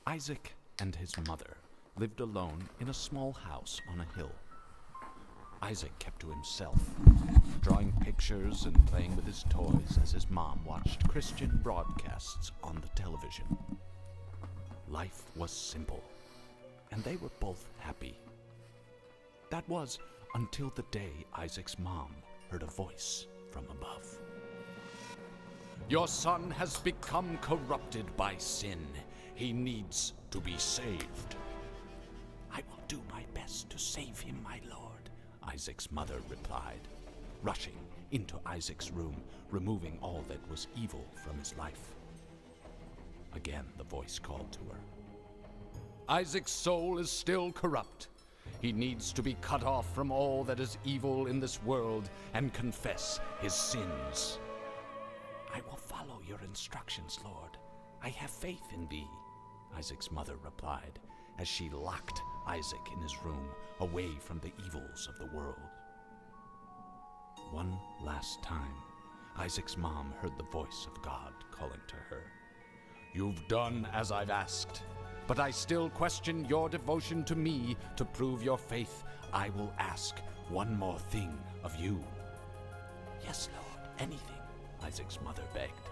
Isaac and his mother lived alone in a small house on a hill. Isaac kept to himself, drawing pictures and playing with his toys as his mom watched Christian broadcasts on the television. Life was simple, and they were both happy. That was until the day Isaac's mom heard a voice from above. "Your son has become corrupted by sin. He needs to be saved." "I will do my best to save him, my lord," Isaac's mother replied, rushing into Isaac's room, removing all that was evil from his life. Again, the voice called to her. "Isaac's soul is still corrupt. He needs to be cut off from all that is evil in this world and confess his sins." "I will follow your instructions, Lord. I have faith in thee," Isaac's mother replied, as she locked Isaac in his room, away from the evils of the world. One last time, Isaac's mom heard the voice of God calling to her. "You've done as I've asked, but I still question your devotion to me. To prove your faith, I will ask one more thing of you." "Yes, Lord, anything," Isaac's mother begged.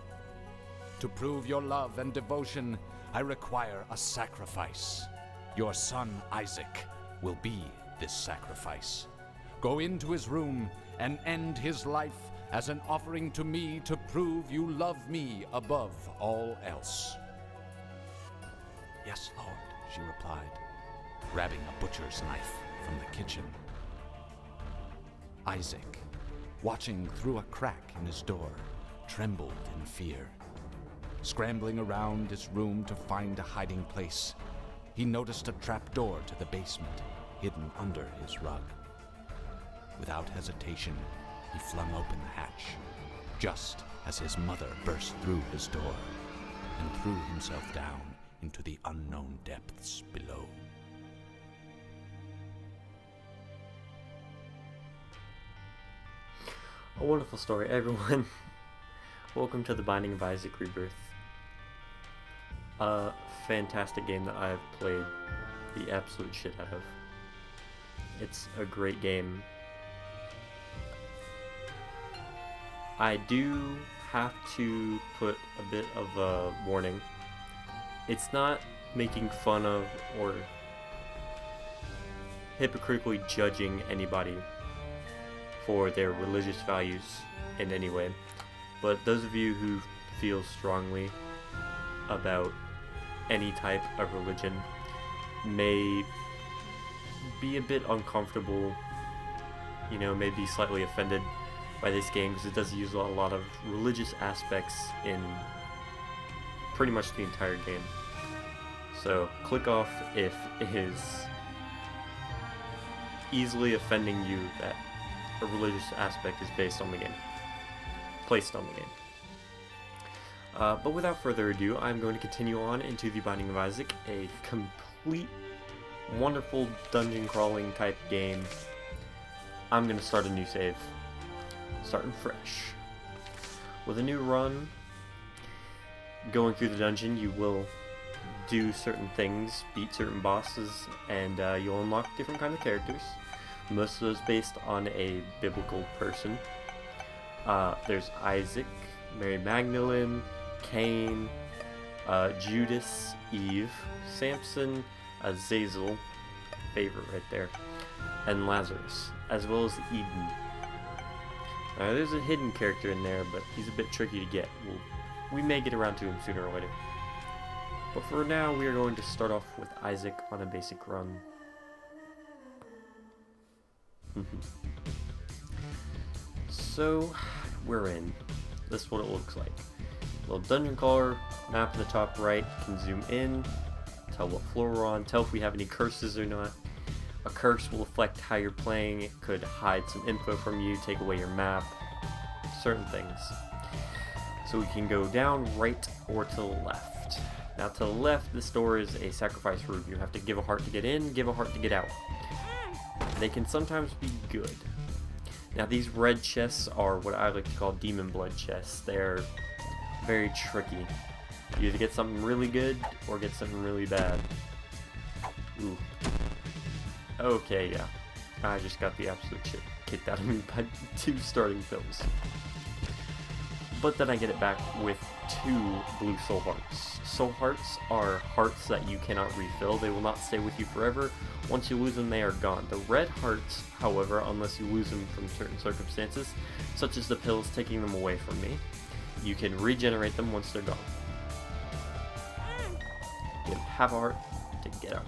"To prove your love and devotion, I require a sacrifice. Your son Isaac will be this sacrifice. Go into his room and end his life as an offering to me to prove you love me above all else." "Yes, Lord," she replied, grabbing a butcher's knife from the kitchen. Isaac, watching through a crack in his door, trembled in fear. Scrambling around his room to find a hiding place, he noticed a trap door to the basement hidden under his rug. Without hesitation, he flung open the hatch, just as his mother burst through his door and threw himself down into the unknown depths below. A wonderful story, everyone. Welcome to The Binding of Isaac Rebirth. A fantastic game that I've played the absolute shit out of. It's a great game. I do have to put a bit of a warning. It's not making fun of or hypocritically judging anybody for their religious values in any way. But those of you who feel strongly about any type of religion may be a bit uncomfortable, may be slightly offended by this game, because it does use a lot of religious aspects in pretty much the entire game. So click off if it is easily offending you that a religious aspect is placed on the game. But without further ado, I'm going to continue on into The Binding of Isaac, a complete, wonderful dungeon crawling type game. I'm going to start a new save, starting fresh. With a new run, going through the dungeon, you will do certain things, beat certain bosses, and you'll unlock different kinds of characters. Most of those based on a biblical person. There's Isaac, Mary Magdalene, Cain, Judas, Eve, Samson, Azazel, favorite right there, and Lazarus, as well as Eden. There's a hidden character in there, but he's a bit tricky to get. We may get around to him sooner or later. But for now, we are going to start off with Isaac on a basic run. So, we're in. This is what it looks like. Little dungeon crawler, map in the top right, can zoom in, tell what floor we're on, tell if we have any curses or not. A curse will affect how you're playing. It could hide some info from you, take away your map, certain things. So we can go down, right, or to the left. Now to the left, this door is a sacrifice room. You have to give a heart to get in, give a heart to get out. They can sometimes be good. Now these red chests are what I like to call demon blood chests. They're very tricky. You either get something really good or get something really bad. Ooh. Okay, yeah. I just got the absolute shit kicked out of me by 2 starting pills. But then I get it back with 2 blue soul hearts. Soul hearts are hearts that you cannot refill. They will not stay with you forever. Once you lose them, they are gone. The red hearts, however, unless you lose them from certain circumstances, such as the pills taking them away from me, you can regenerate them once they're gone. Give half a heart to get out.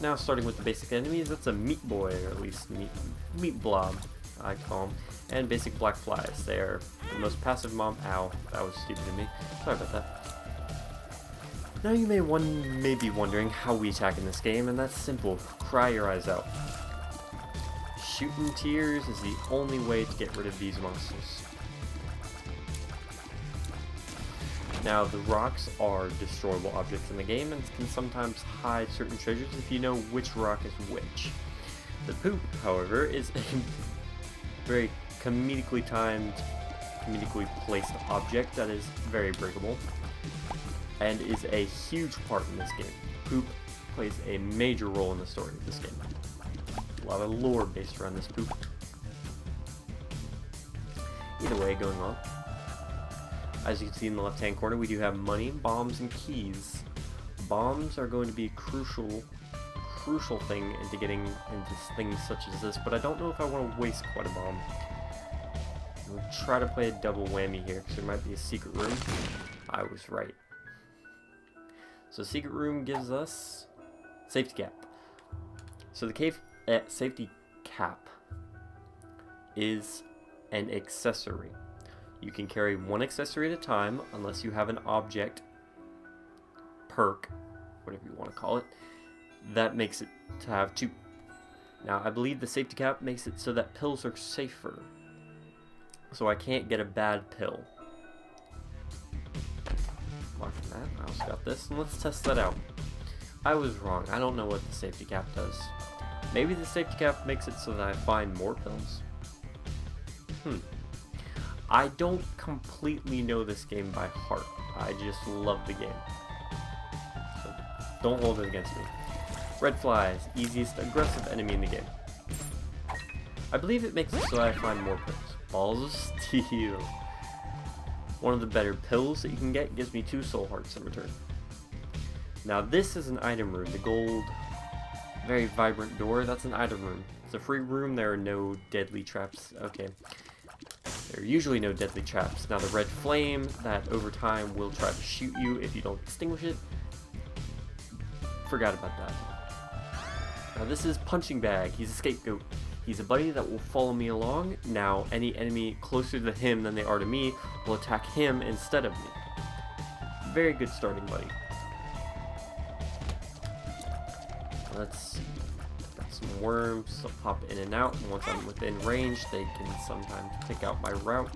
Now, starting with the basic enemies, that's a meat boy, or at least meat blob, I call them, and basic black flies. They are the most passive mob. Ow, that was stupid of me. Sorry about that. Now you may be wondering how we attack in this game, and that's simple. Cry your eyes out. Shooting tears is the only way to get rid of these monsters. Now, the rocks are destroyable objects in the game and can sometimes hide certain treasures if you know which rock is which. The poop, however, is a very comedically timed, comedically placed object that is very breakable and is a huge part in this game. Poop plays a major role in the story of this game. A lot of lore based around this poop. Either way, going on. As you can see in the left-hand corner, we do have money, bombs, and keys. Bombs are going to be a crucial thing into getting into things such as this, but I don't know if I want to waste quite a bomb. We'll try to play a double whammy here, because there might be a secret room. I was right. So secret room gives us safety cap. So the cave safety cap is an accessory. You can carry 1 accessory at a time unless you have an object, perk, whatever you want to call it, that makes it to have 2. Now, I believe the safety cap makes it so that pills are safer. So I can't get a bad pill. Mark that. I also got this, and let's test that out. I was wrong. I don't know what the safety cap does. Maybe the safety cap makes it so that I find more pills? I don't completely know this game by heart. I just love the game. So don't hold it against me. Red flies, easiest aggressive enemy in the game. I believe it makes it so I find more pills. Balls of Steel. One of the better pills that you can get, gives me 2 soul hearts in return. Now this is an item room. The gold, very vibrant door, that's an item room. It's a free room, there are no deadly traps. Okay. There are usually no deadly traps. Now the red flame, that over time will try to shoot you if you don't extinguish it. Forgot about that. Now this is Punching Bag. He's a scapegoat. He's a buddy that will follow me along. Now any enemy closer to him than they are to me will attack him instead of me. Very good starting buddy. Let's see. Some worms, they'll pop in and out, and once I'm within range, they can sometimes pick out my route.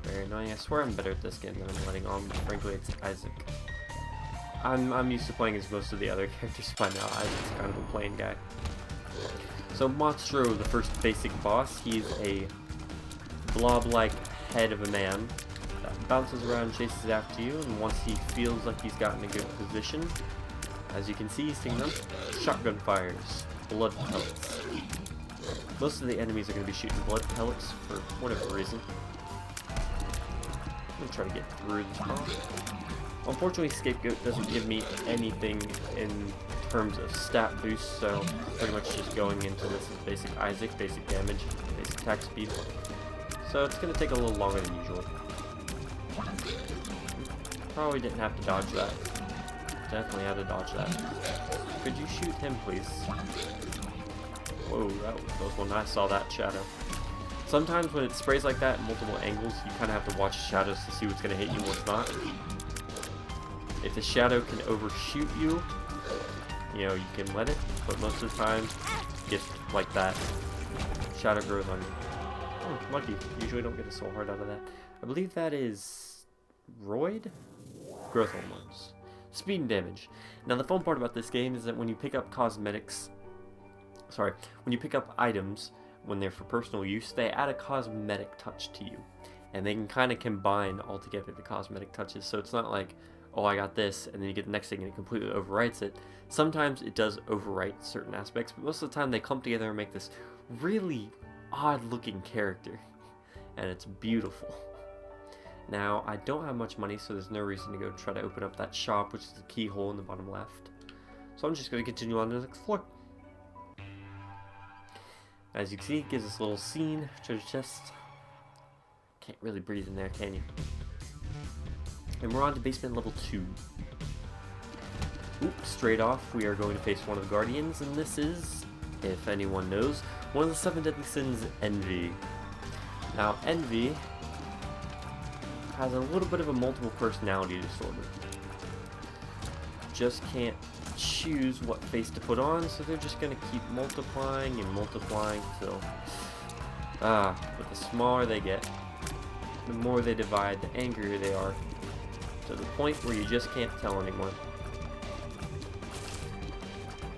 Very annoying. I swear I'm better at this game than I'm letting on, but frankly, it's Isaac. I'm used to playing as most of the other characters by now. Isaac's kind of a plain guy. So Monstro, the first basic boss, he's a blob-like head of a man that bounces around, chases after you, and once he feels like he's gotten a good position, as you can see, he's taking them. Shotgun fires, blood pellets. Most of the enemies are going to be shooting blood pellets for whatever reason. I'm going to try to get through this boss. Unfortunately, Scapegoat doesn't give me anything in terms of stat boost, so pretty much just going into this is basic Isaac, basic damage, basic attack speed. So it's going to take a little longer than usual. Probably didn't have to dodge that. Definitely had to dodge that. Could you shoot him, please? Whoa, that was a close one. I saw that shadow. Sometimes when it sprays like that at multiple angles, you kind of have to watch shadows to see what's going to hit you and what's not. If the shadow can overshoot you, you know, you can let it, but most of the time, just like that, shadow grows on you. Oh, lucky. Usually don't get a soul heart out of that. I believe that is Roid? Growth hormones. Speed and damage. Now the fun part about this game is that when you pick up when you pick up items, when they're for personal use, they add a cosmetic touch to you. and they can kind of combine all together, the cosmetic touches. So it's not like, oh, I got this, and then you get the next thing and it completely overwrites it. Sometimes it does overwrite certain aspects, but most of the time they come together and make this really odd looking character, and it's beautiful. Now, I don't have much money, so there's no reason to go try to open up that shop, which is the keyhole in the bottom left. So I'm just going to continue on to the next floor. As you can see, it gives us a little scene, treasure chest. Can't really breathe in there, can you? And we're on to basement level 2. Oops, straight off, we are going to face one of the guardians, and this is, if anyone knows, one of the 7 deadly sins, envy. Now, envy has a little bit of a multiple personality disorder. Just can't choose what face to put on, so they're just gonna keep multiplying and multiplying till but the smaller they get, the more they divide, the angrier they are, to the point where you just can't tell anymore.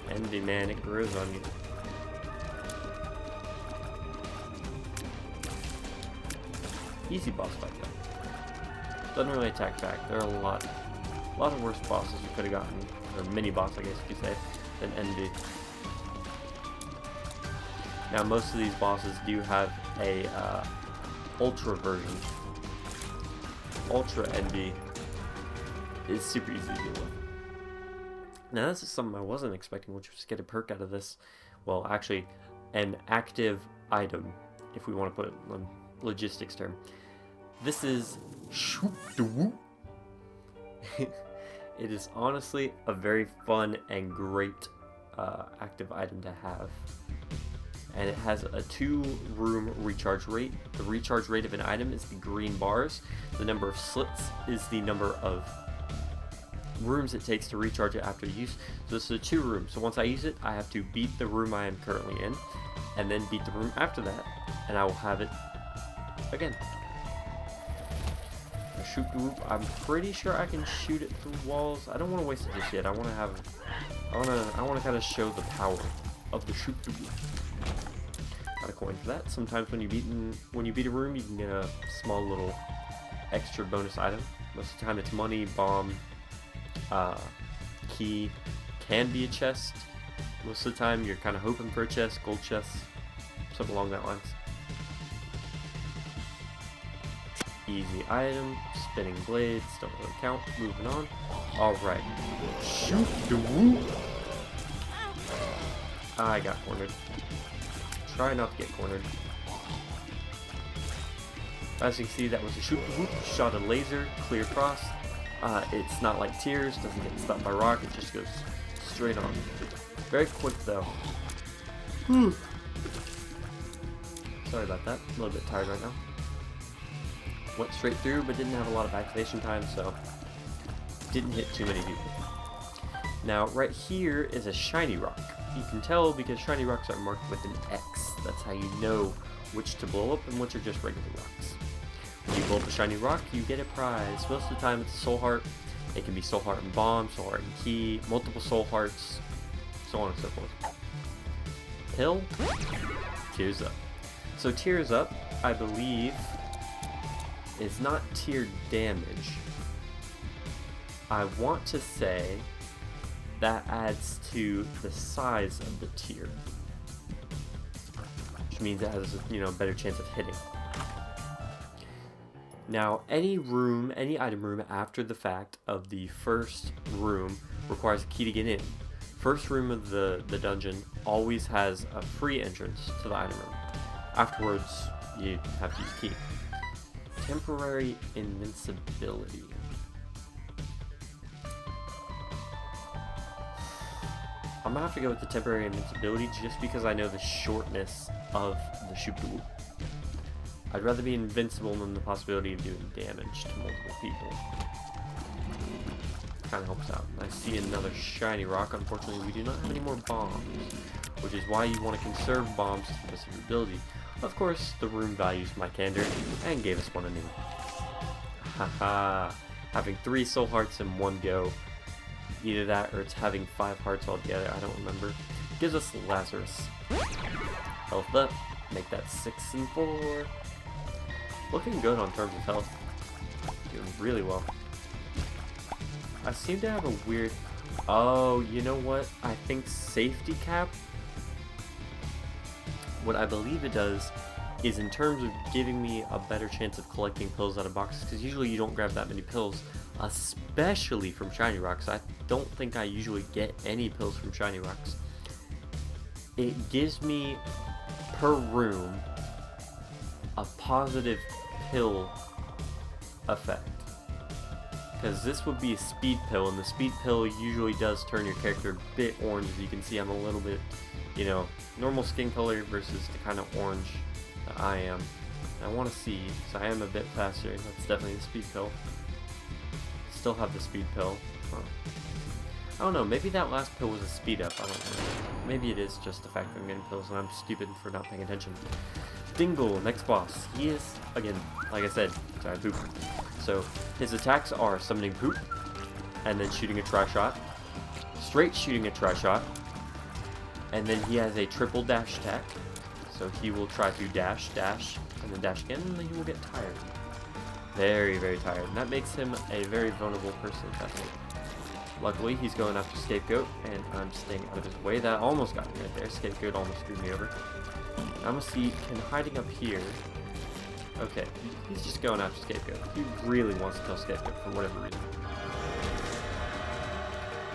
Envy, man, it grows on you. Easy boss fight though. Doesn't really attack back. There are a lot of worse bosses you could have gotten, or mini boss I guess you could say, than Envy. Now most of these bosses do have a ultra version. Ultra Envy is super easy to deal with. Now this is something I wasn't expecting, which was to get a perk out of this. Well, actually, an active item, if we want to put it in logistics term. This is Shoot the Whoop. It is honestly a very fun and great active item to have. And it has a 2-room recharge rate. The recharge rate of an item is the green bars. The number of slits is the number of rooms it takes to recharge it after use. So this is a 2-room. So once I use it, I have to beat the room I am currently in, and then beat the room after that, and I will have it again. Shoot the whoop. I'm pretty sure I can shoot it through walls. I don't want to waste it just yet. I want to kind of show the power of the shoot the whoop. Got a coin for that. Sometimes when you beat a room, you can get a small little extra bonus item. Most of the time it's money, bomb, key, can be a chest. Most of the time you're kind of hoping for a chest, gold chest, something along that lines. Easy item, spinning blades, don't really count. Moving on. Alright. Shoot the whoop! I got cornered. Try not to get cornered. As you can see, that was a shoot the whoop. Shot a laser, clear across. It's not like tears, doesn't get stopped by rock, it just goes straight on. Very quick though. Whew. Sorry about that, a little bit tired right now. Went straight through, but didn't have a lot of activation time, so didn't hit too many people. Now, right here is a shiny rock. You can tell because shiny rocks are marked with an X. That's how you know which to blow up and which are just regular rocks. When you blow up a shiny rock, you get a prize. Most of the time, it's a soul heart. It can be soul heart and bomb, soul heart and key, multiple soul hearts, so on and so forth. Pill, tears up. So tears up, I believe, is not tier damage. I want to say that adds to the size of the tier, which means it has a better chance of hitting. Now, any room, any item room after the fact of the first room requires a key to get in. First room of the dungeon always has a free entrance to the item room. Afterwards, you have to use key. Temporary invincibility. I'm gonna have to go with the temporary invincibility just because I know the shortness of the shoot the whoop. I'd rather be invincible than the possibility of doing damage to multiple people. Kind of helps out. I see another shiny rock. Unfortunately, we do not have any more bombs, which is why you want to conserve bombs to the best of your ability. Of course, the room values my candor and gave us one anew. Haha, having 3 soul hearts in one go. Either that or it's having 5 hearts altogether, I don't remember. Gives us Lazarus. Health up, make that 6 and 4. Looking good on terms of health. Doing really well. I seem to have a weird... Oh, you know what? I think safety cap, what I believe it does is in terms of giving me a better chance of collecting pills out of boxes, because usually you don't grab that many pills, especially from shiny rocks. I don't think I usually get any pills from shiny rocks. It gives me per room a positive pill effect, because this would be a speed pill, and the speed pill usually does turn your character a bit orange. As you can see, I'm a little bit, you know, normal skin color versus the kind of orange that I am. I want to see, so I am a bit faster. That's definitely the speed pill. Still have the speed pill. Huh. I don't know, maybe that last pill was a speed up. I don't know. Maybe it is just the fact that I'm getting pills and I'm stupid for not paying attention. Dingle, next boss. He is, again, like I said, sorry, poop. So his attacks are summoning poop, and then shooting a tri-shot, straight shooting a tri-shot, and then he has a triple dash attack. So he will try to dash, and then dash again, and then he will get tired. Very, very tired. And that makes him a very vulnerable person at that point. Luckily, he's going after Scapegoat, and I'm staying out of his way. That almost got me right there. Scapegoat almost screwed me over. I'm gonna see him hiding up here. Okay, he's just going after Scapegoat. He really wants to kill Scapegoat for whatever reason.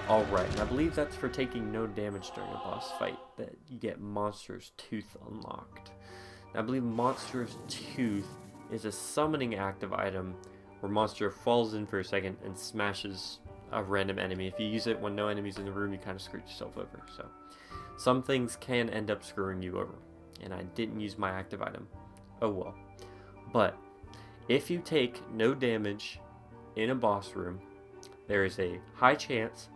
Alright, and I believe that's for taking no damage during a boss fight, that you get Monster's Tooth unlocked. Now, I believe Monster's Tooth is a summoning active item where Monster falls in for a second and smashes a random enemy. If you use it when no enemy's in the room, you kind of screwed yourself over. So some things can end up screwing you over, and I didn't use my active item. Oh well. But if you take no damage in a boss room, there is a high chance,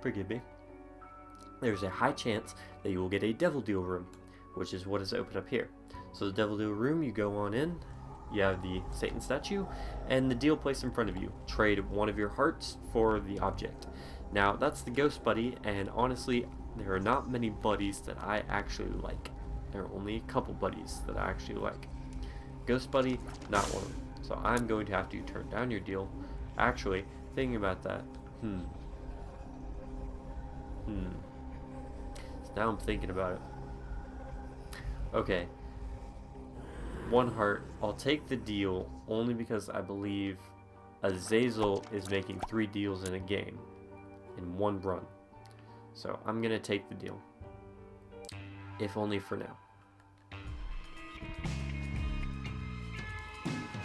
forgive me, there's a high chance that you will get a Devil Deal room, which is what is open up here. So the Devil Deal room, you go on in, you have the Satan statue, and the deal placed in front of you. Trade one of your hearts for the object. Now, that's the Ghost Buddy, and honestly, there are not many buddies that I actually like. There are only a couple buddies that I actually like. Ghost Buddy, not one of them. So I'm going to have to turn down your deal. Actually, thinking about that, so now I'm thinking about it. Okay. One heart. I'll take the deal only because I believe Azazel is making 3 deals in a game in one run. So I'm going to take the deal. If only for now.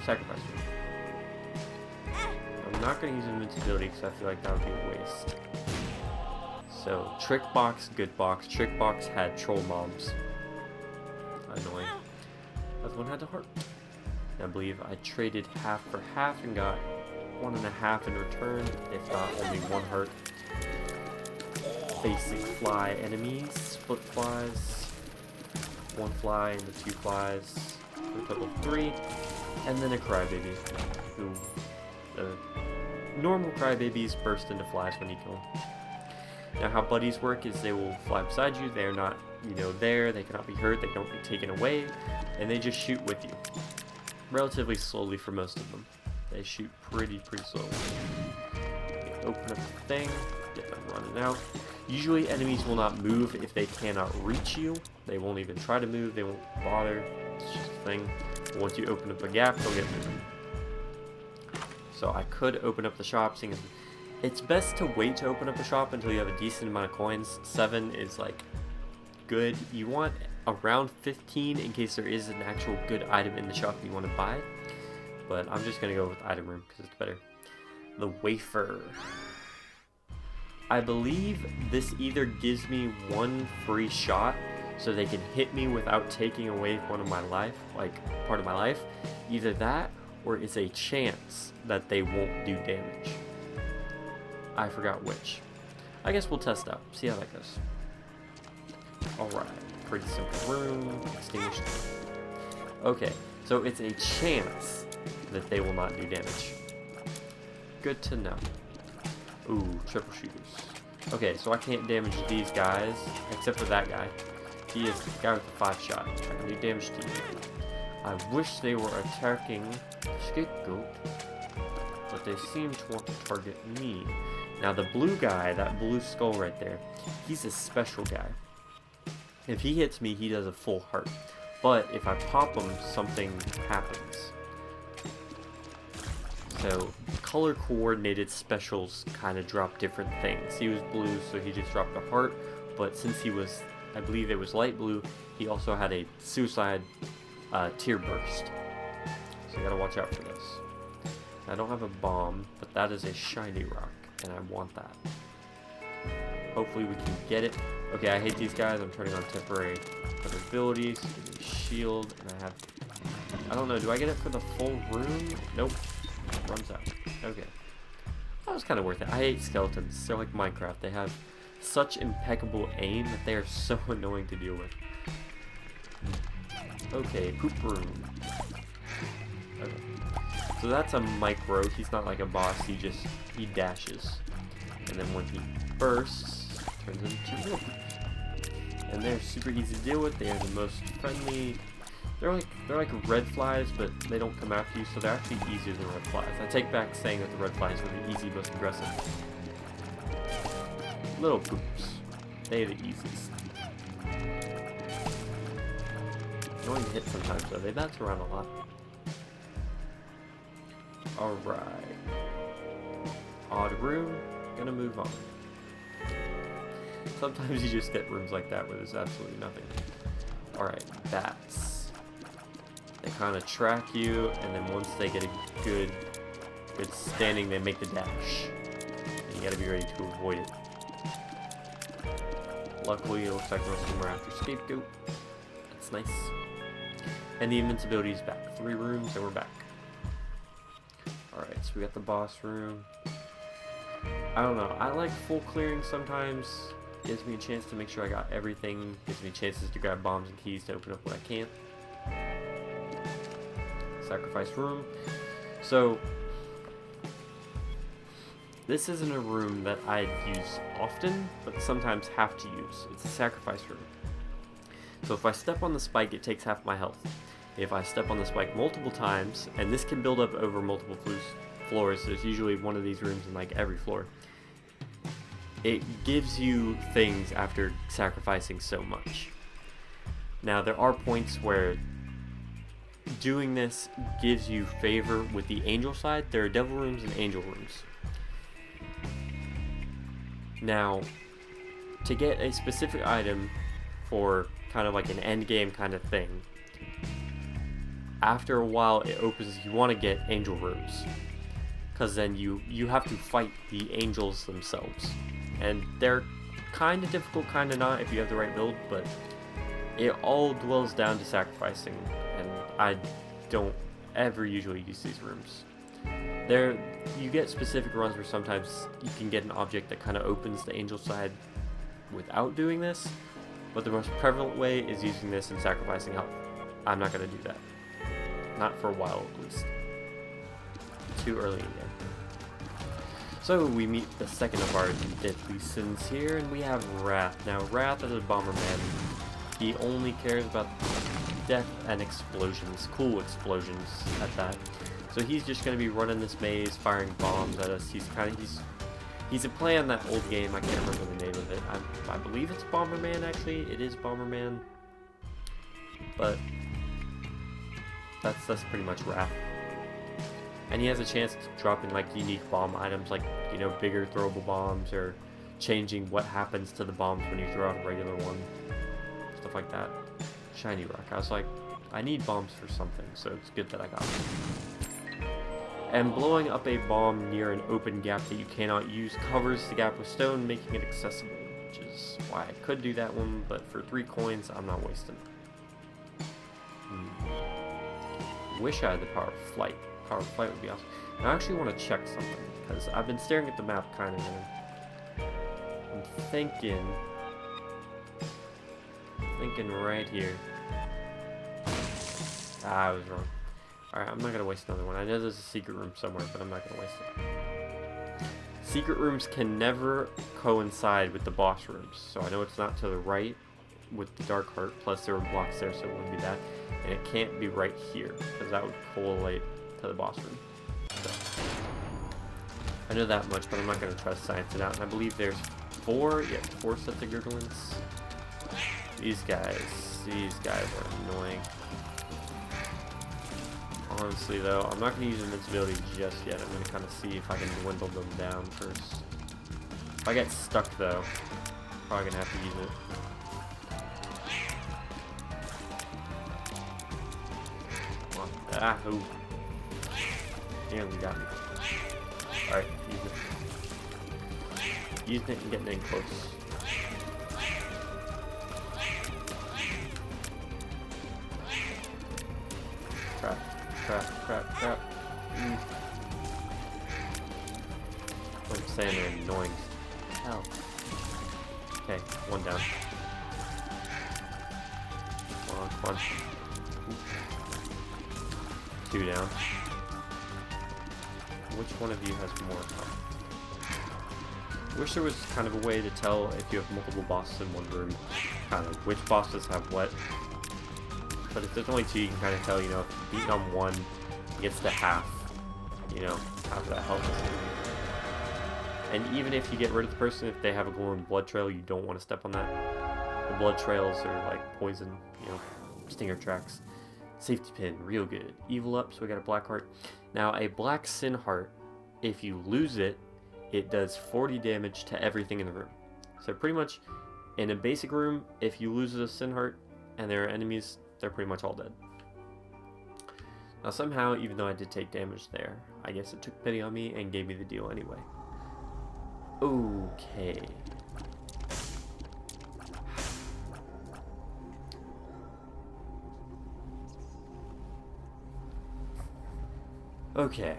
Sacrifice me. I'm not going to use invincibility because I feel like that would be a waste. So, Trick Box, Good Box. Trick Box had troll mobs. Annoying. Other one had a heart. I believe I traded half for half and got 1.5 in return, if not only 1 heart. Basic fly enemies, foot flies, 1 fly and the 2 flies, for a total of 3, and then a crybaby, who, normal crybabies burst into flies when you kill them. Now how buddies work is they will fly beside you, they're not, there, they cannot be hurt, they don't be taken away, and they just shoot with you. Relatively slowly for most of them. They shoot pretty slowly. Open up the thing, get them running out. Usually enemies will not move if they cannot reach you. They won't even try to move, they won't bother. It's just a thing. But once you open up a gap, they'll get moving. So I could open up the shop, seeing as it's best to wait to open up a shop until you have a decent amount of coins. 7 is like good. You want around 15 in case there is an actual good item in the shop you want to buy. But I'm just going to go with item room because it's better. The wafer. I believe this either gives me 1 free shot so they can hit me without taking away one of my life, like part of my life. Either that or it's a chance that they won't do damage. I forgot which. I guess we'll test out, see how that goes. Alright, pretty simple room, extinguished. Okay, so it's a chance that they will not do damage. Good to know. Ooh, triple shooters. Okay, so I can't damage these guys, except for that guy. He is the guy with the 5-shot. I can do damage to you. I wish they were attacking the scapegoat, but they seem to want to target me. Now the blue guy, that blue skull right there, he's a special guy. If he hits me, he does a full heart. But if I pop him, something happens. So color coordinated specials kind of drop different things. He was blue, so he just dropped a heart. But since he was, I believe it was light blue, he also had a suicide tear burst. So you gotta watch out for this. I don't have a bomb, but that is a shiny rock, and I want that. Hopefully we can get it. Okay, I hate these guys. I'm turning on temporary abilities. Give me shield, and I don't know, do I get it for the full room? Nope. Runs out. Okay. That was kind of worth it. I hate skeletons. They're like Minecraft. They have such impeccable aim that they are so annoying to deal with. Okay, poop room. Okay. So that's a micro. He's not like a boss. He dashes. And then when he bursts, turns into real poop. And they're super easy to deal with. They are the most friendly. They're like red flies, but they don't come after you, so they're actually easier than red flies. I take back saying that the red flies were the easy, most aggressive. Little poops. They're the easiest. Annoying to hit sometimes though. They bounce around a lot. Alright. Odd room. Gonna move on. Sometimes you just get rooms like that where there's absolutely nothing. Alright, bats. They kind of track you, and then once they get a good standing, they make the dash. And you gotta be ready to avoid it. Luckily, it looks like most of them are after Scapegoat. That's nice. And the invincibility is back. 3 rooms, and we're back. Alright, so we got the boss room. I don't know. I like full clearing sometimes. Gives me a chance to make sure I got everything. Gives me chances to grab bombs and keys to open up what I can't. Sacrifice room. So, this isn't a room that I use often, but sometimes have to use. It's a sacrifice room. So if I step on the spike, it takes half my health. If I step on the spike multiple times, and this can build up over multiple floors, there's usually one of these rooms in like every floor. It gives you things after sacrificing so much. Now there are points where doing this gives you favor with the angel side. There are devil rooms and angel rooms. Now, to get a specific item for kind of like an end game kind of thing, after a while it opens, you want to get angel rooms, because then you have to fight the angels themselves, and they're kind of difficult, kind of not if you have the right build, but it all dwells down to sacrificing, and I don't ever usually use these rooms. You get specific runs where sometimes you can get an object that kind of opens the angel side without doing this, but the most prevalent way is using this and sacrificing health. I'm not going to do that. Not for a while, at least. Too early in the game. So we meet the second of our deadly sins here, and we have Wrath. Now, Wrath is a bomberman. He only cares about death and explosions. Cool explosions at that. So he's just going to be running this maze, firing bombs at us. He's a play on that old game. I can't remember the name of it. I believe it's Bomberman, actually. It is Bomberman. But that's pretty much Wrath. And he has a chance to drop in like unique bomb items, like, you know, bigger throwable bombs, or changing what happens to the bombs when you throw out a regular one. Stuff like that. Shiny rock. I was like, I need bombs for something, so it's good that I got them. And blowing up a bomb near an open gap that you cannot use covers the gap with stone, making it accessible, which is why I could do that one, but for 3 coins, I'm not wasting it. Wish I had the power of flight. Power of flight would be awesome. And I actually want to check something, because I've been staring at the map kind of, and I'm thinking right here. I was wrong. Alright, I'm not going to waste another one. I know there's a secret room somewhere, but I'm not going to waste it. Secret rooms can never coincide with the boss rooms. So I know it's not to the right. with the dark heart, plus there were blocks there, so it wouldn't be that. And it can't be right here, because that would correlate to the boss room. So, I know that much, but I'm not going to try to science it out. And I believe there's four sets of Gurglins. These guys are annoying. Honestly though, I'm not going to use invincibility just yet. I'm going to kind of see if I can dwindle them down first. If I get stuck though, probably going to have to use it. Come on. Ah, ooh. Nearly got me. Alright, use it. Using it and getting in close. Crap. I'm saying they're annoying. Hell. Okay, one down. Come on. Two down. Which one of you has more? I wish there was kind of a way to tell if you have multiple bosses in one room, kind of which bosses have what. But if there's only two, you can kind of tell, you know, if you beat on one, it gets to half, you know, half of that health. And even if you get rid of the person, if they have a glowing blood trail, you don't want to step on that. The blood trails are like poison, you know, stinger tracks. Safety pin, real good. Evil up, so we got a black heart. Now, a black sin heart, if you lose it, it does 40 damage to everything in the room. So pretty much, in a basic room, if you lose a sin heart and there are enemies, they're pretty much all dead. Now somehow, even though I did take damage there, I guess it took pity on me and gave me the deal anyway. Okay. Okay.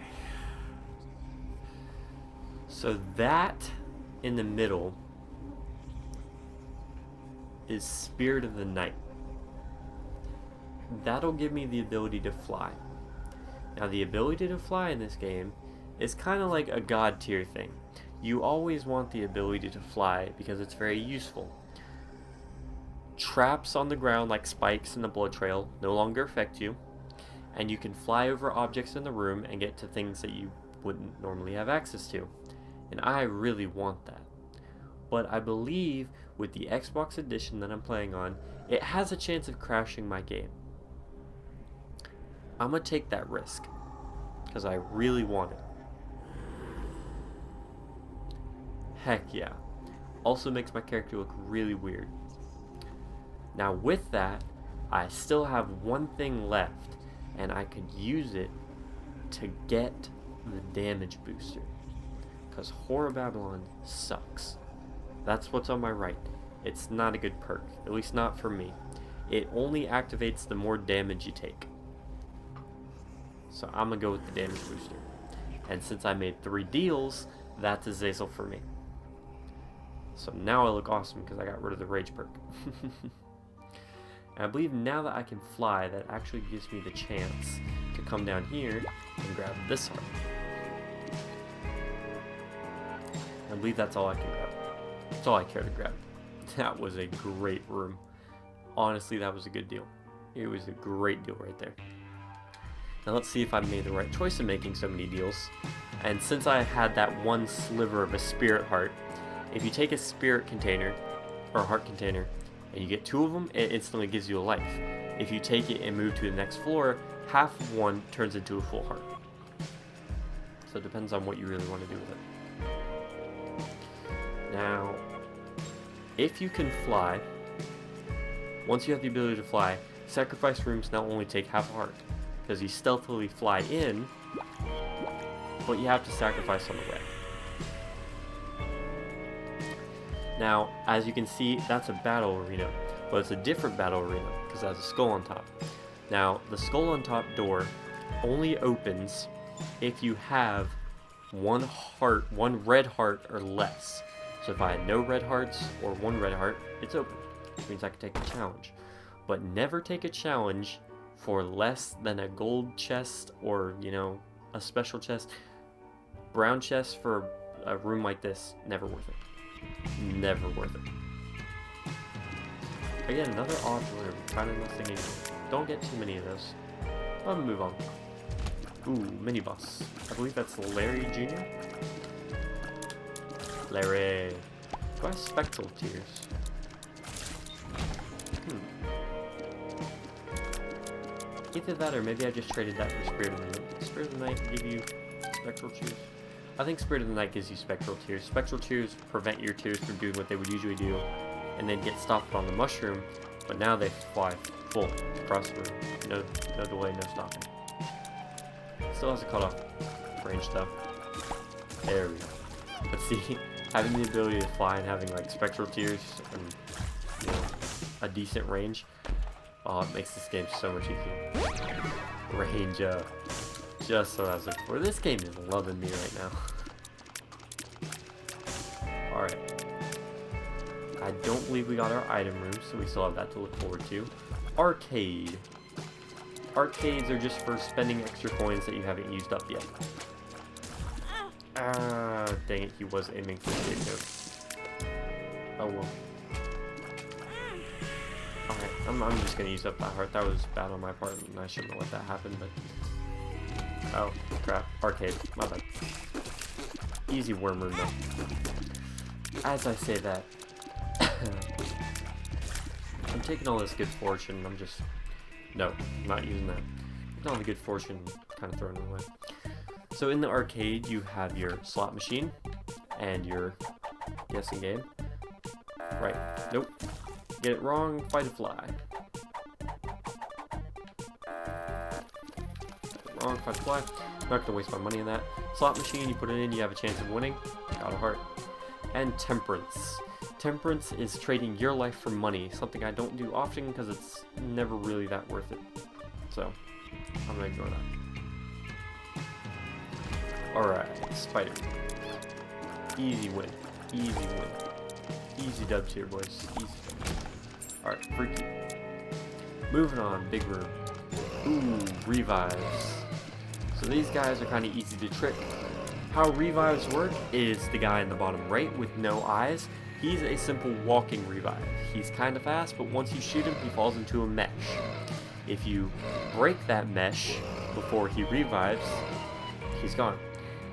So that in the middle is Spirit of the Night. That'll give me the ability to fly. Now the ability to fly in this game is kind of like a god tier thing. You always want the ability to fly because it's very useful. Traps on the ground like spikes in the blood trail no longer affect you, and you can fly over objects in the room and get to things that you wouldn't normally have access to. And I really want that. But I believe with the Xbox edition that I'm playing on, it has a chance of crashing my game. I'm gonna take that risk because I really want it. Heck yeah. Also makes my character look really weird. Now with that, I still have one thing left, and I could use it to get the damage booster. Because Horror Babylon sucks. That's what's on my right. It's not a good perk, at least not for me. It only activates the more damage you take. So I'm gonna go with the damage booster. And since I made 3 deals, that's Azazel for me. So now I look awesome because I got rid of the rage perk. And I believe now that I can fly, that actually gives me the chance to come down here and grab this heart. I believe that's all I can grab. That's all I care to grab. That was a great room. Honestly, that was a good deal. It was a great deal right there. Now let's see if I made the right choice in making so many deals. And since I had that one sliver of a spirit heart, if you take a spirit container, or a heart container, and you get 2 of them, it instantly gives you a life. If you take it and move to the next floor, half of one turns into a full heart. So it depends on what you really want to do with it. Now, if you can fly, once you have the ability to fly, sacrifice rooms now only take half a heart, because you stealthily fly in, but you have to sacrifice on the way. Now, as you can see, that's a battle arena, but it's a different battle arena, because it has a skull on top. Now, the skull on top door only opens if you have 1 heart, 1 red heart or less. So if I had no red hearts or 1 red heart, it's open, which means I can take a challenge. But never take a challenge for less than a gold chest or, you know, a special chest. Brown chest for a room like this, never worth it. Never worth it. Again, another odd room. Kind of nothing. Don't get too many of those. I'll move on. Ooh, mini boss. I believe that's Larry Jr. Larry. Do I have spectral tears? Either that or maybe I just traded that for Spirit of the Night. Did Spirit of the Night give you spectral tears? I think Spirit of the Night gives you spectral tears. Spectral tears prevent your tears from doing what they would usually do and then get stopped on the mushroom, but now they fly full across the room. No delay, no stopping. Still has a cutoff range though. There we go. But see, having the ability to fly and having like spectral tears and, you know, a decent range, oh, it makes this game so much easier. Range up. Just what I was looking for. This game is loving me right now. Alright. I don't believe we got our item room, so we still have that to look forward to. Arcade. Arcades are just for spending extra coins that you haven't used up yet. Ah, dang it, he was aiming for the scapegoat. Oh well. Alright, I'm just gonna use up that heart. That was bad on my part, and I shouldn't have let that happen, but... Oh, crap. Arcade. My bad. Easy worm room, though. As I say that... I'm taking all this good fortune, I'm just... No, I'm not using that. Taking all the good fortune, kind of throwing it away. So in the arcade, you have your slot machine, and your guessing game. Right. Nope. Get it wrong, fight a fly. Wrong, fight a fly. I'm not gonna waste my money on that. Slot machine, you put it in, you have a chance of winning. Got a heart. And temperance. Temperance is trading your life for money, something I don't do often because it's never really that worth it. So, I'm gonna ignore that. Alright, spider. Easy win. Easy win. Easy dubs here, boys. Easy dubs. Alright, freaky. Moving on, big room. Ooh, revives. So these guys are kind of easy to trick. How revives work is the guy in the bottom right with no eyes. He's a simple walking revive. He's kind of fast, but once you shoot him, he falls into a mesh. If you break that mesh before he revives, he's gone.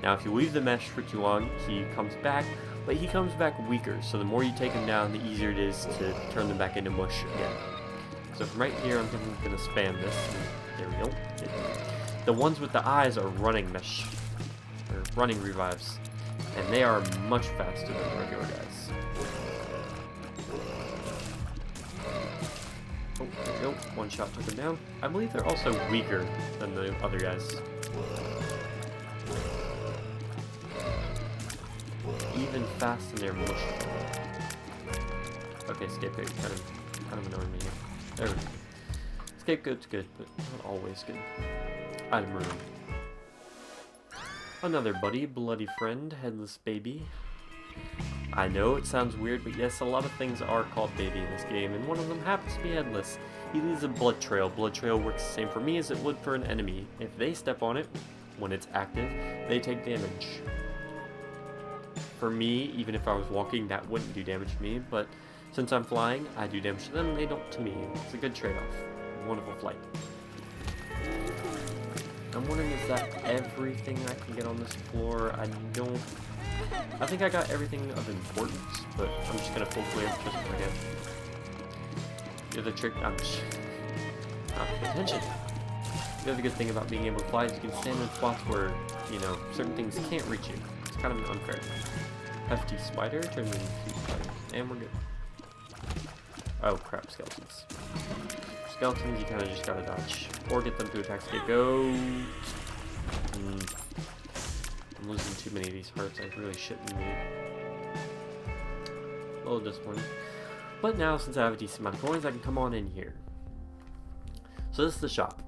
Now, if you leave the mesh for too long, he comes back, but he comes back weaker. So the more you take him down, the easier it is to turn them back into mush again. So from right here, I'm gonna spam this. There we go. The ones with the eyes are running mesh, or running revives, and they are much faster than regular guys. Oh, there we go. One shot took him down. I believe they're also weaker than the other guys. Even fast in their mush. Okay, scapegoat, kind of annoying me here. There we go. Scapegoat's good, but not always good. Item room. Another buddy, bloody friend, headless baby. I know it sounds weird, but yes, a lot of things are called baby in this game, and one of them happens to be headless. He leaves a blood trail. Blood trail works the same for me as it would for an enemy. If they step on it, when it's active, they take damage. For me, even if I was walking, that wouldn't do damage to me, but since I'm flying, I do damage to them, and they don't to me. It's a good trade-off. Wonderful flight. I'm wondering, is that everything I can get on this floor? I think I got everything of importance, but I'm just gonna full clear just if I can. The other trick, I'm just not paying attention. The other good thing about being able to fly is you can stand in spots where, you know, certain things can't reach you. It's kind of unfair. Hefty spider turns into spider, and we're good. Oh crap, skeletons. Skeletons, you kind of just gotta dodge. Or get them to attack scapegoat. I'm losing too many of these hearts, I really shouldn't be. A little disappointing. But now, since I have a decent amount of coins, I can come on in here. So this is the shop.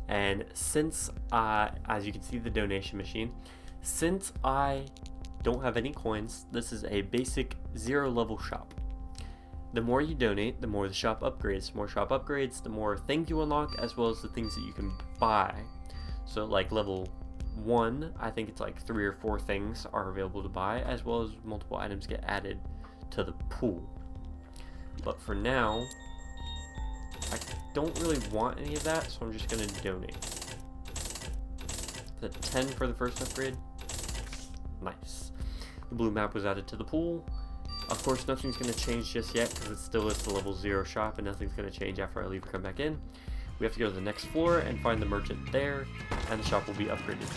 And since as you can see the donation machine, since I don't have any coins, this is a basic 0 level shop. The more you donate, the more the shop upgrades. The more shop upgrades, the more things you unlock, as well as the things that you can buy. So like level 1, I think it's like 3 or 4 things are available to buy, as well as multiple items get added to the pool. But for now, I don't really want any of that, so I'm just going to donate. The 10 for the first upgrade. Nice. The blue map was added to the pool. Of course, nothing's going to change just yet because it still is the level 0 shop, and nothing's going to change after I leave or come back in. We have to go to the next floor and find the merchant there, and the shop will be upgraded.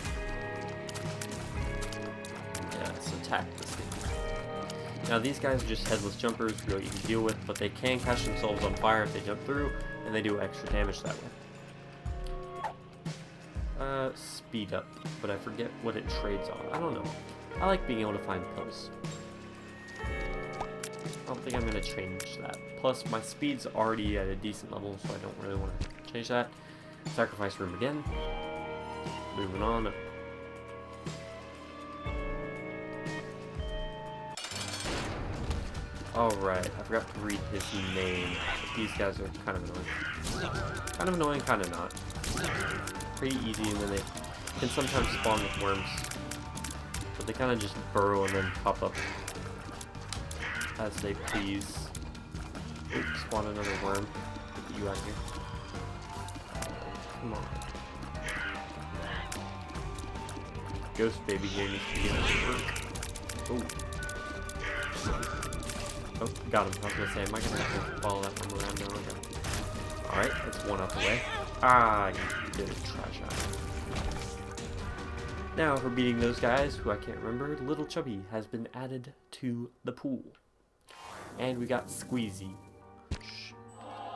Yeah, let's attack this thing. Now these guys are just headless jumpers, really easy to deal with, but they can catch themselves on fire if they jump through, and they do extra damage that way. Speed up, but I forget what it trades on. I don't know. I like being able to find pills. I don't think I'm going to change that. Plus, my speed's already at a decent level, so I don't really want to change that. Sacrifice room again. Moving on. Alright, I forgot to read his name. But these guys are kind of annoying. Kind of annoying, kind of not. Pretty easy, and then they can sometimes spawn with worms. But they kind of just burrow and then pop up as they please. Oops, spawn another worm. Get you out here. Come on. Ghost baby here needs to get his work. Ooh. Oh, got him. I was gonna say, am I gonna have to follow that one around? No, okay. Alright, that's one up away. Ah, you did it, trash eye. Now, for beating those guys, who I can't remember, Little Chubby has been added to the pool. And we got Squeezy.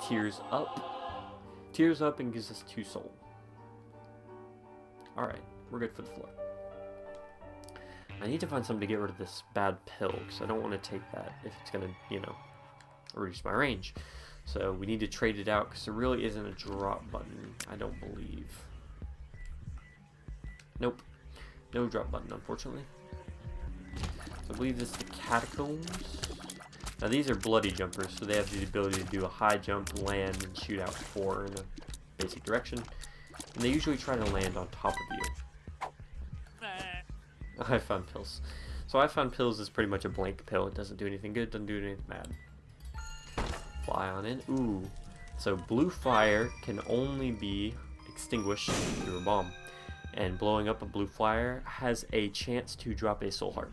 Tears up. Tears up and gives us 2 soul. Alright, we're good for the floor. I need to find something to get rid of this bad pill, because I don't want to take that if it's going to, you know, reduce my range. So we need to trade it out, because there really isn't a drop button, I don't believe. Nope. No drop button, unfortunately. So I believe this is the catacombs. Now these are bloody jumpers, so they have the ability to do a high jump, land, and shoot out 4 in a basic direction. And they usually try to land on top of you. I found pills. So I found pills is pretty much a blank pill. It doesn't do anything good, doesn't do anything bad. Fly on in. Ooh. So blue fire can only be extinguished through a bomb. And blowing up a blue flyer has a chance to drop a soul heart.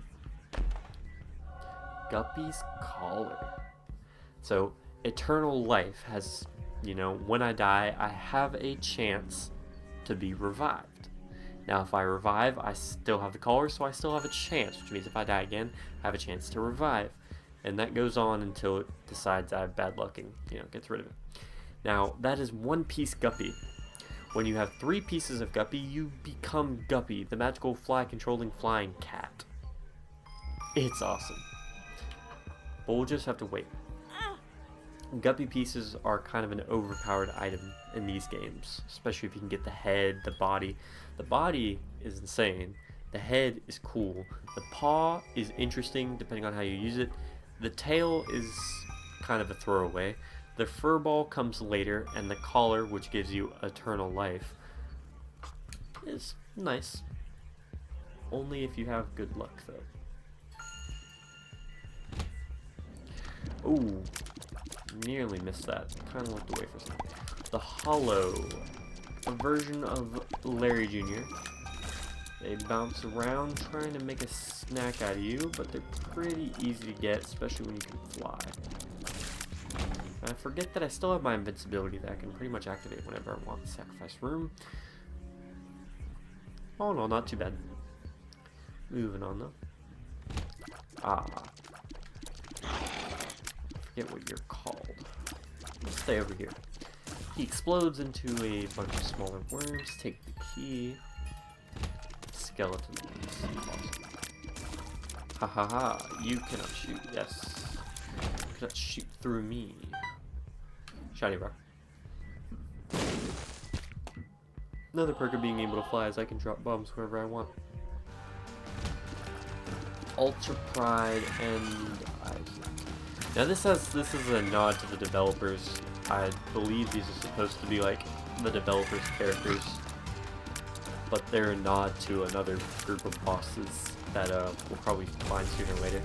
Guppy's collar. So eternal life has, you know, when I die, I have a chance to be revived. Now, if I revive, I still have the collar, so I still have a chance, which means if I die again, I have a chance to revive. And that goes on until it decides I have bad luck and, you know, gets rid of it. Now, that is 1-piece Guppy. When you have 3 pieces of Guppy, you become Guppy, the magical fly-controlling flying cat. It's awesome. But we'll just have to wait. Guppy pieces are kind of an overpowered item in these games, especially if you can get the head, the body. The body is insane. The head is cool. The paw is interesting depending on how you use it. The tail is kind of a throwaway. The fur ball comes later, and the collar, which gives you eternal life, is nice. Only if you have good luck, though. Ooh. Nearly missed that. Kind of looked away for a second. The Hollow. A version of Larry Jr. They bounce around trying to make a snack out of you, but they're pretty easy to get, especially when you can fly. And I forget that I still have my invincibility that I can pretty much activate whenever I want. Sacrifice room. Oh no, not too bad. Moving on though. Ah. Forget what you're called. Let's stay over here. He explodes into a bunch of smaller worms. Take the key. Skeletons. Awesome. Ha ha ha. You cannot shoot. Yes. You cannot shoot through me. Shiny rock. Another perk of being able to fly is I can drop bombs wherever I want. Ultra Pride and Isaac. Now this is a nod to the developers. I believe these are supposed to be like the developers' characters, but they're a nod to another group of bosses that we'll probably find sooner or later.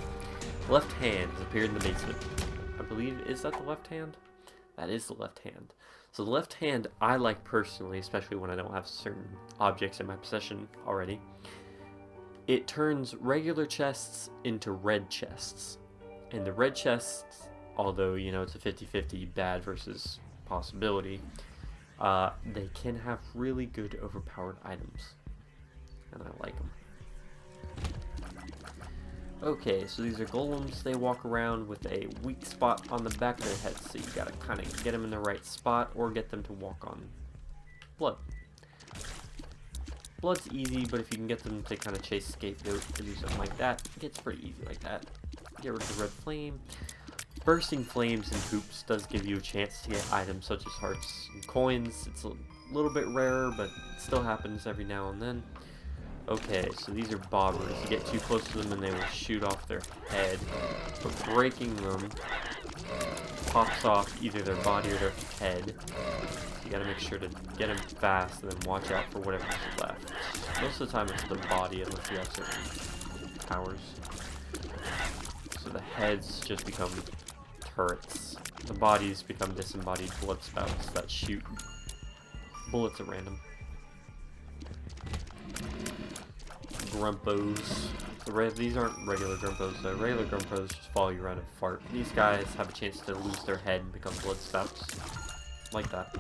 Left Hand has appeared in the basement. I believe, is that the left hand? That is the left hand. So the left hand I like personally, especially when I don't have certain objects in my possession already. It turns regular chests into red chests. And the red chests, although, you know, it's a 50-50 bad versus possibility, they can have really good overpowered items. And I like them. Okay, so these are golems. They walk around with a weak spot on the back of their head, so you gotta kind of get them in the right spot or get them to walk on blood. Blood's easy, but if you can get them to kind of chase scapegoat to do something like that, it gets pretty easy like that. Get rid of the red flame. Bursting flames and hoops does give you a chance to get items such as hearts and coins. It's a little bit rarer, but it still happens every now and then. Okay, so these are bobbers. You get too close to them and they will shoot off their head. But breaking them pops off either their body or their head. So you gotta make sure to get them fast and then watch out for whatever's left. Most of the time it's the body unless you have certain powers. So the heads just become turrets. The bodies become disembodied blood spouts that shoot bullets at random. Grumpos. These aren't regular Grumpos. The regular Grumpos just follow you around and fart. These guys have a chance to lose their head and become blood spouts. Like that.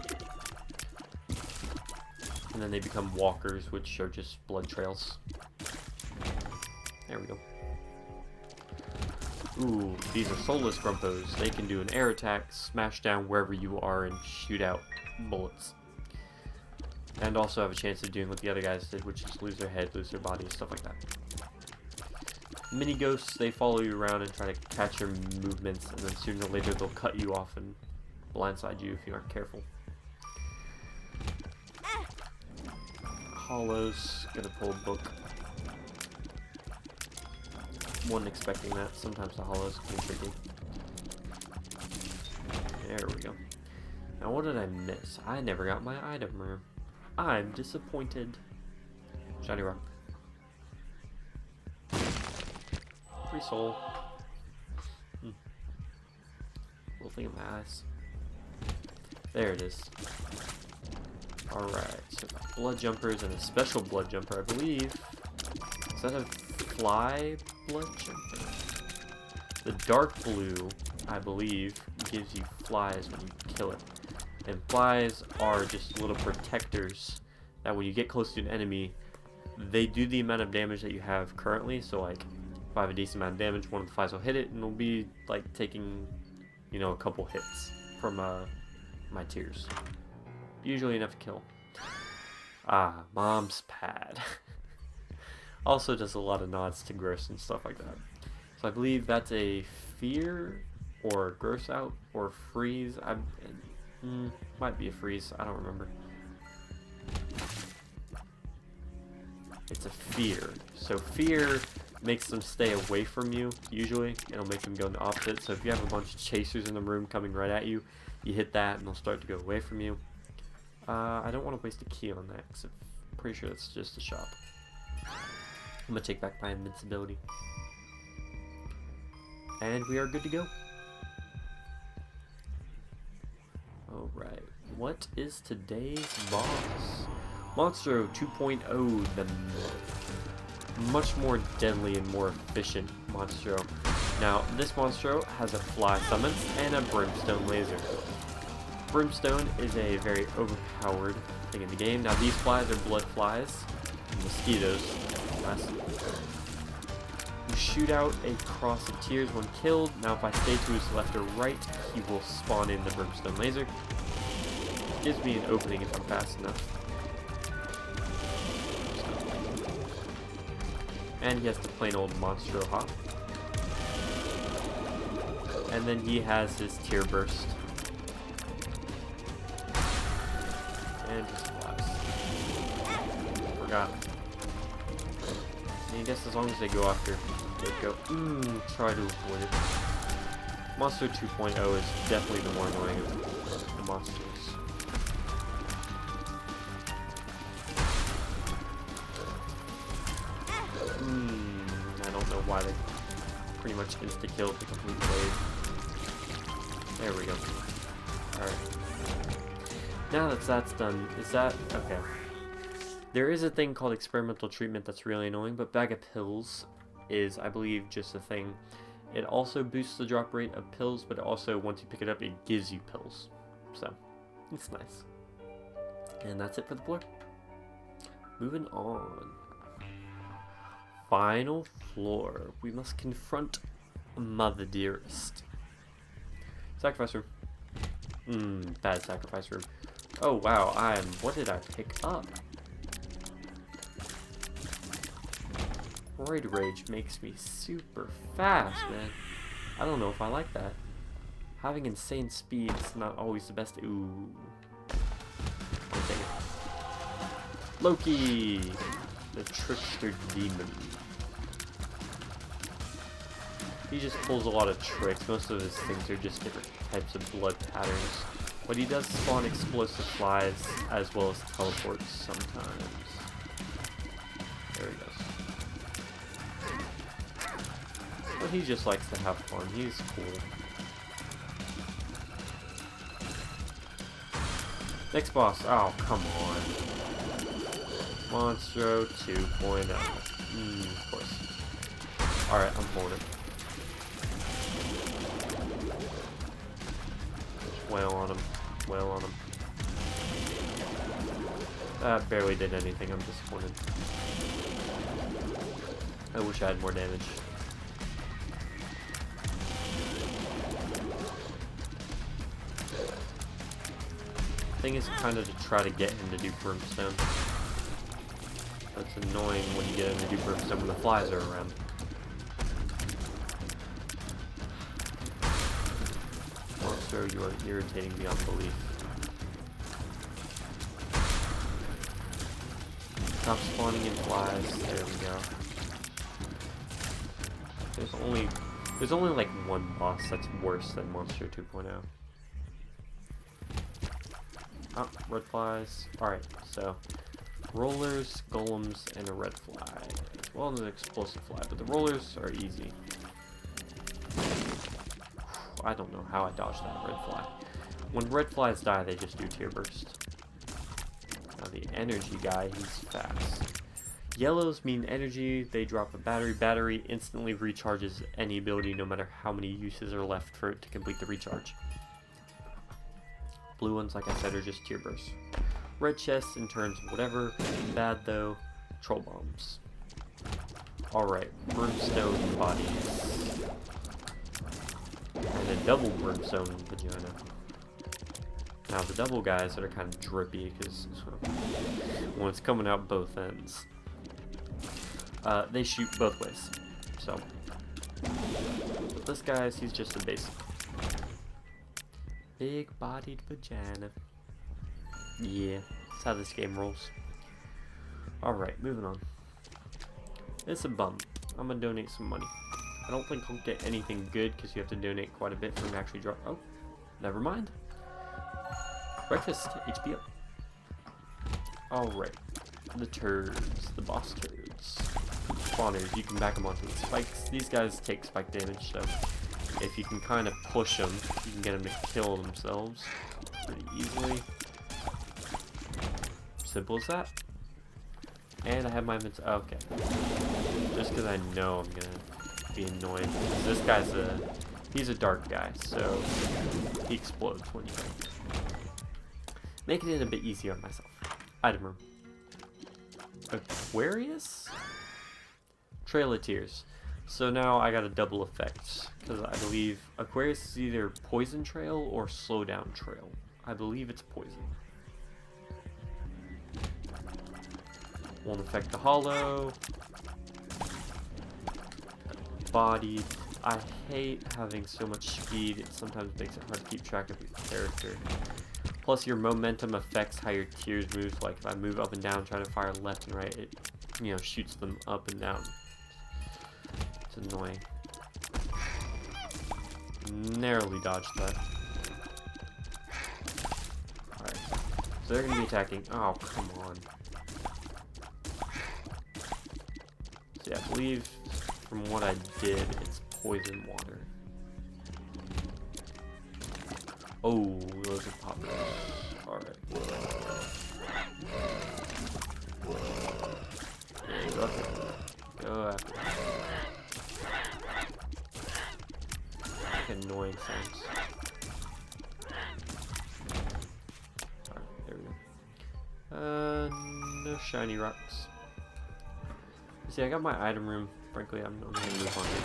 And then they become walkers, which are just blood trails. There we go. Ooh, these are soulless Grumpos. They can do an air attack, smash down wherever you are, and shoot out bullets. And also have a chance of doing what the other guys did, which is lose their head, lose their body, stuff like that. Mini ghosts, they follow you around and try to catch your movements, and then sooner or later they'll cut you off and blindside you if you aren't careful. Hollows, gonna pull a book. Wasn't expecting that. Sometimes the hollows can be tricky. There we go. Now what did I miss? I never got my item room. I'm disappointed. Shiny rock. Free soul. Little thing in my eyes. There it is. Alright, so blood jumpers and a special blood jumper, I believe. Is that a fly blood jumper? The dark blue, I believe, gives you flies when you kill it. And flies are just little protectors that when you get close to an enemy, they do the amount of damage that you have currently. So like, if I have a decent amount of damage, one of the flies will hit it and it'll be like taking, you know, a couple hits from my tears. Usually enough to kill. Ah, mom's pad. Also does a lot of nods to gross and stuff like that. So I believe that's a fear or gross out or freeze. Might be a freeze. I don't remember. It's a fear. So fear makes them stay away from you, usually. It'll make them go in the opposite. So if you have a bunch of chasers in the room coming right at you, you hit that and they'll start to go away from you. I don't want to waste a key on that because I'm pretty sure that's just a shop. I'm going to take back my invincibility. And we are good to go. Alright, what is today's boss? Monstro 2.0, the much more deadly and more efficient Monstro. Now, this Monstro has a fly summons and a brimstone laser. Brimstone is a very overpowered thing in the game. Now, these flies are blood flies, mosquitoes. You shoot out a cross of tears when killed. Now if I stay to his left or right, he will spawn in the brimstone laser. Gives me an opening if I'm fast enough. And he has the plain old Monstro hop. And then he has his tear burst. And his flies. Forgot. I guess as long as they go after, they go, try to avoid it. Monstro 2.0 is definitely the more annoying of the monsters. I don't know why they pretty much insta-killed the complete wave. There we go. Alright. Now that that's done, is that... okay. There is a thing called experimental treatment that's really annoying, but bag of pills is, I believe, just a thing. It also boosts the drop rate of pills, but also, once you pick it up, it gives you pills. So, it's nice. And that's it for the floor. Moving on. Final floor. We must confront Mother Dearest. Sacrifice room. Bad sacrifice room. Oh wow, what did I pick up? Roid Rage makes me super fast, man. I don't know if I like that. Having insane speed is not always the best. Ooh. I'll take it. Loki! The trickster demon. He just pulls a lot of tricks. Most of his things are just different types of blood patterns. But he does spawn explosive flies as well as teleports sometimes. There he goes. But he just likes to have fun. He's cool. Next boss. Oh, come on. Monstro 2.0. Of course. Alright, I'm pulling it. Wail on him. Wail on him. That barely did anything. I'm disappointed. I wish I had more damage. Thing is kind of to try to get him to do brimstone. That's annoying when you get him to do brimstone when the flies are around. Monster, you are irritating beyond belief. Stop spawning in flies. There we go. There's only like one boss that's worse than Monster 2.0. Oh, red flies. Alright, so rollers, golems, and a red fly. Well, an explosive fly, but the rollers are easy. I don't know how I dodged that red fly. When red flies die, they just do tear burst. Now the energy guy, he's fast. Yellows mean energy. They drop a battery. Battery instantly recharges any ability no matter how many uses are left for it to complete the recharge. Blue ones, like I said, are just tear bursts. Red chests in turns whatever. Bad though, troll bombs. Alright, brimstone bodies. And a double brimstone vagina. Now the double guys that are kind of drippy because when it's coming out both ends. They shoot both ways. So but this guy's, he's just a basic. Big-bodied vagina. Yeah, that's how this game rolls. Alright, moving on. It's a bum. I'm gonna donate some money. I don't think I'll get anything good because you have to donate quite a bit for him to actually drop. Oh, never mind. Breakfast, HP up. Alright, the turds, the boss turds. Spawners, you can back them onto the spikes. These guys take spike damage, so if you can kind of push them, you can get them to kill themselves pretty easily. Simple as that. And I have my inventory. Okay. Just because I know I'm gonna be annoyed. This guy's he's a dark guy, so he explodes when you hit him. Making it a bit easier on myself. Item room. Aquarius? Trail of Tears. So now I got a double effect, because I believe Aquarius is either Poison Trail or Slowdown Trail. I believe it's Poison. Won't affect the hollow. Body. I hate having so much speed, it sometimes makes it hard to keep track of your character. Plus your momentum affects how your tears move, like if I move up and down trying to fire left and right, it, you know, shoots them up and down. It's annoying. Narrowly dodged that. Alright. So they're going to be attacking. Oh, come on. So yeah, I believe from what I did, it's poison water. Oh, those are poppers. Alright. Yeah, go after it. Go after it. Like annoying sounds. Alright, there we go. No shiny rocks. See, I got my item room. Frankly, I'm gonna move on here.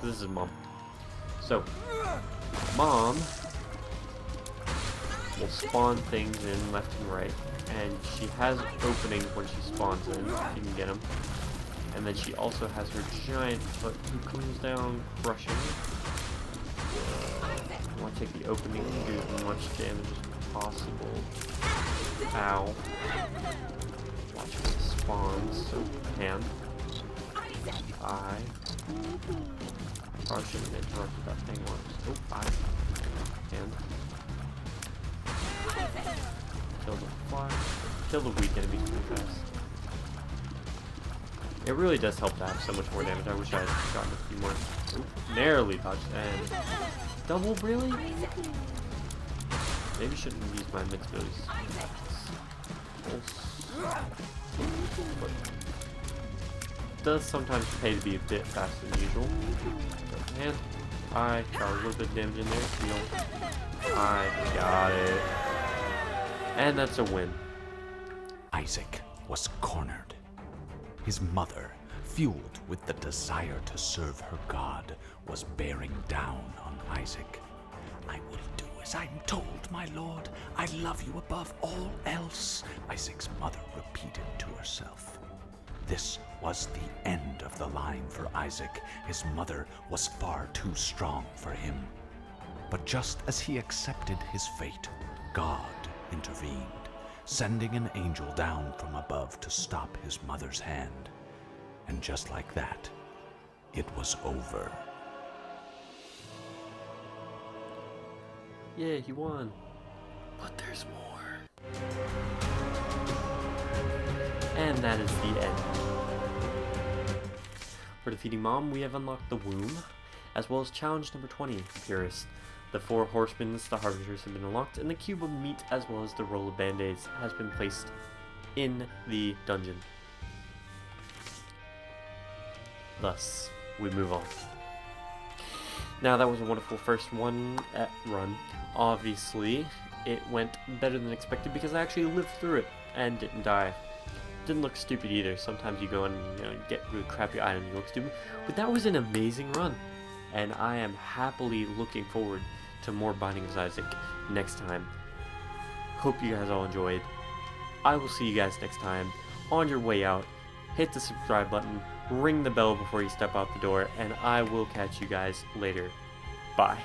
This is Mom. So, Mom will spawn things in left and right, and she has openings when she spawns in, if you can get them. And then she also has her giant foot who comes down crushing. I want to take the opening and do as much damage as possible. Ow. Watch when it spawns, so hand. I probably shouldn't have interrupted that thing once. Oh, hand. Kill the fly. Kill the weak enemies pretty fast. It really does help to have so much more damage. I wish I had gotten a few more. Ooh, narrowly dodged and double, really? Maybe shouldn't use my invincibilities. It does sometimes pay to be a bit faster than usual. And I got a little bit of damage in there. Heal. I got it. And that's a win. Isaac was cornered. His mother, fueled with the desire to serve her God, was bearing down on Isaac. I will do as I'm told, my lord. I love you above all else, Isaac's mother repeated to herself. This was the end of the line for Isaac. His mother was far too strong for him. But just as he accepted his fate, God intervened, sending an angel down from above to stop his mother's hand. And just like that, it was over. Yeah, he won. But there's more. And that is the end. For defeating Mom, we have unlocked the Womb, as well as challenge number 20, Purist. The 4 horsemen, the harbingers, have been unlocked, and the cube of meat, as well as the roll of band-aids, has been placed in the dungeon. Thus, we move on. Now, that was a wonderful first run. Obviously, it went better than expected because I actually lived through it and didn't die. Didn't look stupid either. Sometimes you go and get really crappy items, you look stupid. But that was an amazing run, and I am happily looking forward to more Binding of Isaac next time. Hope you guys all enjoyed. I will see you guys next time. On your way out, hit the subscribe button, ring the bell before you step out the door, and I will catch you guys later. Bye.